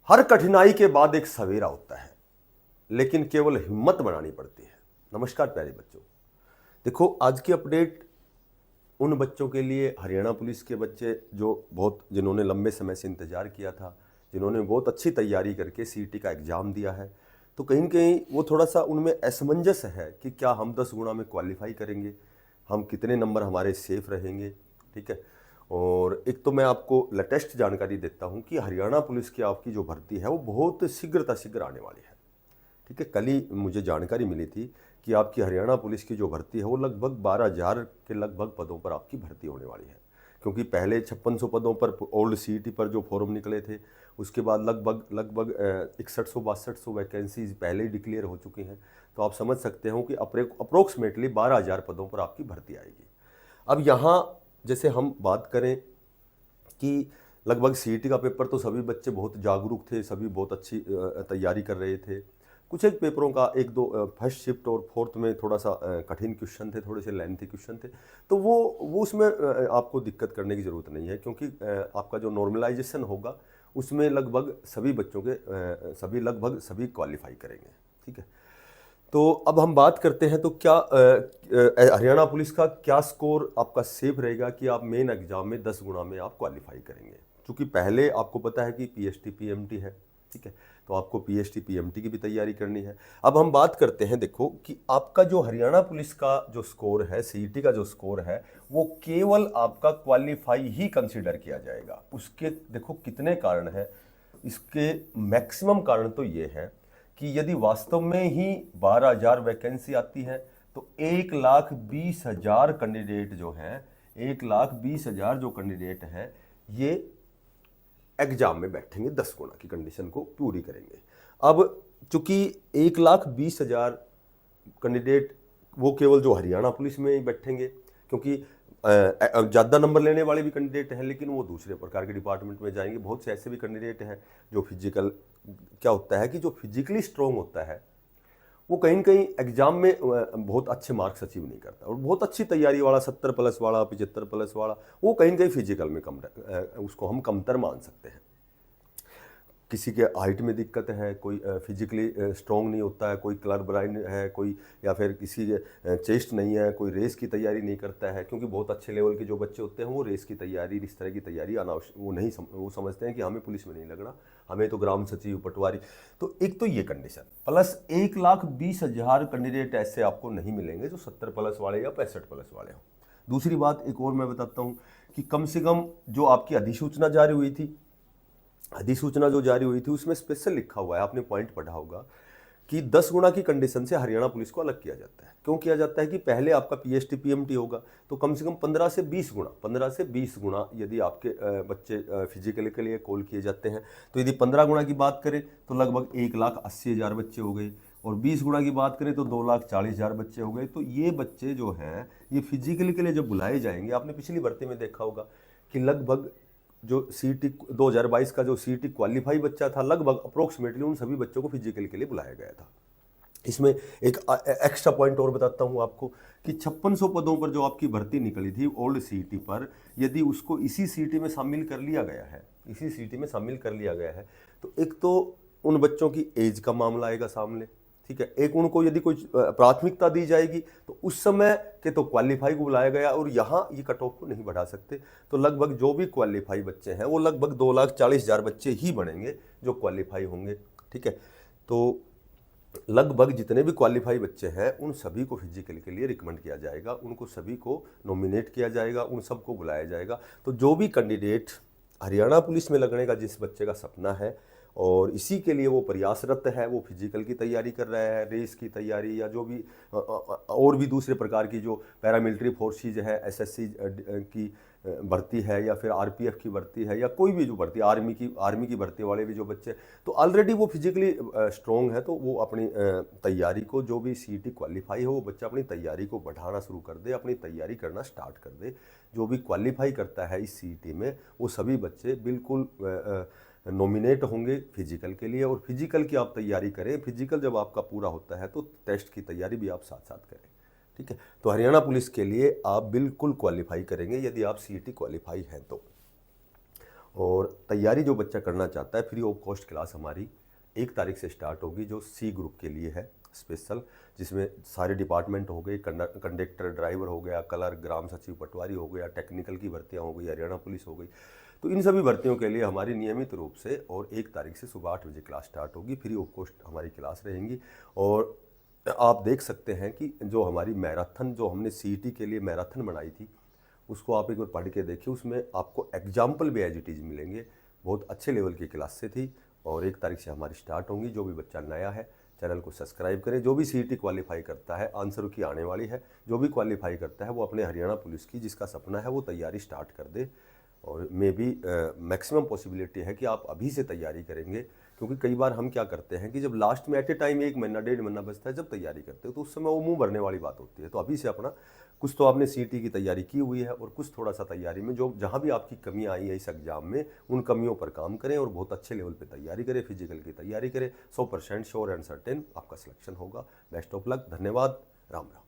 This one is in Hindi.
हर कठिनाई के बाद एक सवेरा होता है, लेकिन केवल हिम्मत बनानी पड़ती है। नमस्कार प्यारे बच्चों, देखो आज की अपडेट उन बच्चों के लिए, हरियाणा पुलिस के बच्चे जिन्होंने लंबे समय से इंतजार किया था, जिन्होंने बहुत अच्छी तैयारी करके सीईटी का एग्ज़ाम दिया है। तो कहीं न कहीं वो थोड़ा सा उनमें असमंजस है कि क्या हम 10 गुणा में क्वालिफाई करेंगे, हम कितने नंबर हमारे सेफ रहेंगे। ठीक है। और एक तो मैं आपको लेटेस्ट जानकारी देता हूं कि हरियाणा पुलिस की आपकी जो भर्ती है वो बहुत शीघ्र आने वाली है। ठीक है। कल ही मुझे जानकारी मिली थी कि आपकी हरियाणा पुलिस की जो भर्ती है वो लगभग 12,000 के लगभग पदों पर आपकी भर्ती होने वाली है। क्योंकि पहले 5600 पदों पर ओल्ड सीईटी पर जो फॉर्म निकले थे, उसके बाद लगभग लगभग 6100-6200 वैकेंसीज पहले ही डिक्लेयर हो चुकी हैं। तो आप समझ सकते हो कि अप्रोक्सीमेटली 12,000 पदों पर आपकी भर्ती आएगी। अब यहाँ जैसे हम बात करें कि लगभग सीईटी का पेपर तो सभी बच्चे बहुत जागरूक थे, सभी बहुत अच्छी तैयारी कर रहे थे। कुछ एक पेपरों का एक दो फर्स्ट शिफ्ट और फोर्थ में थोड़ा सा कठिन क्वेश्चन थे, थोड़े से लेंथी क्वेश्चन थे। तो वो उसमें आपको दिक्कत करने की ज़रूरत नहीं है, क्योंकि आपका जो नॉर्मलाइजेशन होगा उसमें लगभग सभी बच्चों के लगभग सभी क्वालिफाई करेंगे। ठीक है। तो अब हम बात करते हैं, तो क्या हरियाणा पुलिस का क्या स्कोर आपका सेफ रहेगा कि आप मेन एग्जाम में 10 गुणा में आप क्वालिफाई करेंगे। क्योंकि पहले आपको पता है कि पीएसटी पीएमटी है। ठीक है। तो आपको पीएसटी पीएमटी की भी तैयारी करनी है। अब हम बात करते हैं, देखो कि आपका जो हरियाणा पुलिस का जो स्कोर है, सीईटी का जो स्कोर है, वो केवल आपका क्वालिफाई ही कंसिडर किया जाएगा। उसके देखो कितने कारण हैं। इसके मैक्सिमम कारण तो ये है कि यदि वास्तव में ही 12,000 वैकेंसी आती है तो 1,20,000 कैंडिडेट जो हैं, 1,20,000 जो कैंडिडेट हैं, ये एग्जाम में बैठेंगे, 10 गुना की कंडीशन को पूरी करेंगे। अब चूंकि 1,20,000 कैंडिडेट वो केवल जो हरियाणा पुलिस में ही बैठेंगे, क्योंकि ज़्यादा नंबर लेने वाले भी कैंडिडेट हैं, लेकिन वो दूसरे प्रकार के डिपार्टमेंट में जाएंगे। बहुत से ऐसे भी कैंडिडेट हैं जो फिजिकल, क्या होता है कि जो फिजिकली स्ट्रॉन्ग होता है वो कहीं न कहीं एग्जाम में बहुत अच्छे मार्क्स अचीव नहीं करता, और बहुत अच्छी तैयारी वाला 70 प्लस वाला, 75 प्लस वाला, वो कहीं न कहीं फिजिकल में उसको हम कमतर मान सकते हैं। किसी के हाइट में दिक्कत है, कोई फिजिकली स्ट्रॉन्ग नहीं होता है, कोई कलर ब्लाइंड है, कोई या फिर किसी के चेस्ट नहीं है, कोई रेस की तैयारी नहीं करता है। क्योंकि बहुत अच्छे लेवल के जो बच्चे होते हैं वो रेस की तैयारी, इस तरह की तैयारी अनावश्यक वो नहीं वो समझते हैं कि हमें पुलिस में नहीं लगना, हमें तो ग्राम सचिव, पटवारी। तो एक तो ये कंडीशन, प्लस 1,20,000 कैंडिडेट ऐसे आपको नहीं मिलेंगे जो 70 प्लस वाले या 65 प्लस वाले हों। दूसरी बात एक और मैं बताता हूँ कि कम से कम जो आपकी अधिसूचना जारी हुई थी, अधिसूचना जो जारी हुई थी उसमें स्पेशल लिखा हुआ है, आपने पॉइंट पढ़ा होगा कि 10 गुना की कंडीशन से हरियाणा पुलिस को अलग किया जाता है। क्यों किया जाता है कि पहले आपका पीएसटी पीएमटी होगा तो कम से कम 15 से 20 गुना, 15 से 20 गुना यदि आपके बच्चे फिजिकल के लिए कॉल किए जाते हैं, तो यदि 15 गुना की बात करें तो लगभग 1,80,000 बच्चे हो गए, और 20 गुना की बात करें तो 2,40,000 बच्चे हो गए। तो ये बच्चे जो हैं ये फिजिकल के लिए जब बुलाए जाएंगे, आपने पिछली भर्ती में देखा होगा कि लगभग जो सीईटी 2022 का जो सीईटी क्वालिफाई बच्चा था, लगभग अप्रोक्सीमेटली उन सभी बच्चों को फिजिकल के लिए बुलाया गया था। इसमें एक एक्स्ट्रा पॉइंट और बताता हूं आपको कि 5600 पदों पर जो आपकी भर्ती निकली थी ओल्ड सीईटी पर, यदि उसको इसी सीईटी में शामिल कर लिया गया है, इसी सीईटी में शामिल कर लिया गया है, तो एक तो उन बच्चों की एज का मामला आएगा सामने। ठीक है। एक उनको यदि कोई प्राथमिकता दी जाएगी तो उस समय के तो क्वालिफाई को बुलाया गया, और यहाँ ये कट ऑफ को नहीं बढ़ा सकते। तो लगभग जो भी क्वालिफाई बच्चे हैं वो लगभग 2,40,000 बच्चे ही बनेंगे जो क्वालिफाई होंगे। ठीक है। तो लगभग जितने भी क्वालिफाई बच्चे हैं उन सभी को फिजिकल के लिए रिकमेंड किया जाएगा, उनको सभी को नॉमिनेट किया जाएगा, उन सबको बुलाया जाएगा। तो जो भी कैंडिडेट हरियाणा पुलिस में लगने का जिस बच्चे का सपना है और इसी के लिए वो प्रयासरत है, वो फिजिकल की तैयारी कर रहा है, रेस की तैयारी, या जो भी और भी दूसरे प्रकार की जो पैरामिलिट्री फोर्सेज है, एसएससी की भर्ती है, या फिर आरपीएफ की भर्ती है, या कोई भी जो भर्ती, आर्मी की भर्ती वाले भी जो बच्चे, तो ऑलरेडी वो फिजिकली स्ट्रॉन्ग है, तो वो अपनी तैयारी को, जो भी सीईटी क्वालिफाई हो वो बच्चा अपनी तैयारी को बढ़ाना शुरू कर दे, अपनी तैयारी करना स्टार्ट कर दे। जो भी क्वालिफाई करता है इस सीईटी में वो सभी बच्चे बिल्कुल नॉमिनेट होंगे फिजिकल के लिए, और फिजिकल की आप तैयारी करें। फिजिकल जब आपका पूरा होता है तो टेस्ट की तैयारी भी आप साथ साथ करें। ठीक है। तो हरियाणा पुलिस के लिए आप बिल्कुल क्वालिफाई करेंगे यदि आप सीईटी क्वालिफाई हैं तो। और तैयारी जो बच्चा करना चाहता है, फ्री ऑफ कॉस्ट क्लास हमारी 1 तारीख से स्टार्ट होगी, जो सी ग्रुप के लिए है स्पेशल, जिसमें सारे डिपार्टमेंट हो गए, कंडक्टर ड्राइवर हो गया, कलर, ग्राम सचिव पटवारी हो गया, टेक्निकल की भर्तियां हो गई, हरियाणा पुलिस हो गई। तो इन सभी भर्तियों के लिए हमारी नियमित रूप से और 1 तारीख से सुबह 8 बजे क्लास स्टार्ट होगी, फ्री ऑफ कॉस्ट हमारी क्लास रहेंगी। और आप देख सकते हैं कि जो हमारी मैराथन, जो हमने सीईटी के लिए मैराथन बनाई थी, उसको आप एक बार पढ़ के देखिए, उसमें आपको एग्जाम्पल भी एज इट इज़ मिलेंगे। बहुत अच्छे लेवल की क्लास से थी और 1 तारीख से हमारी स्टार्ट होंगी। जो भी बच्चा नया है चैनल को सब्सक्राइब करें। जो भी सीईटी क्वालिफाई करता है, आंसर की आने वाली है, जो भी क्वालिफाई करता है वो अपने हरियाणा पुलिस की, जिसका सपना है, वो तैयारी स्टार्ट कर दे। और मे बी मैक्सिमम पॉसिबिलिटी है कि आप अभी से तैयारी करेंगे, क्योंकि कई बार हम क्या करते हैं कि जब लास्ट में एट ए टाइम 1 महीना 1.5 महीना बचता है, जब तैयारी करते हो तो उस समय वो मुंह भरने वाली बात होती है। तो अभी से अपना कुछ तो आपने सीईटी की तैयारी की हुई है और कुछ थोड़ा सा तैयारी में जो जहाँ भी आपकी कमी आई है इस एग्जाम में, उन कमियों पर काम करें और बहुत अच्छे लेवल पे तैयारी करें, फिजिकल की तैयारी करें। 100% श्योर एंड सर्टेन आपका सिलेक्शन होगा। Best of luck. धन्यवाद। राम राम।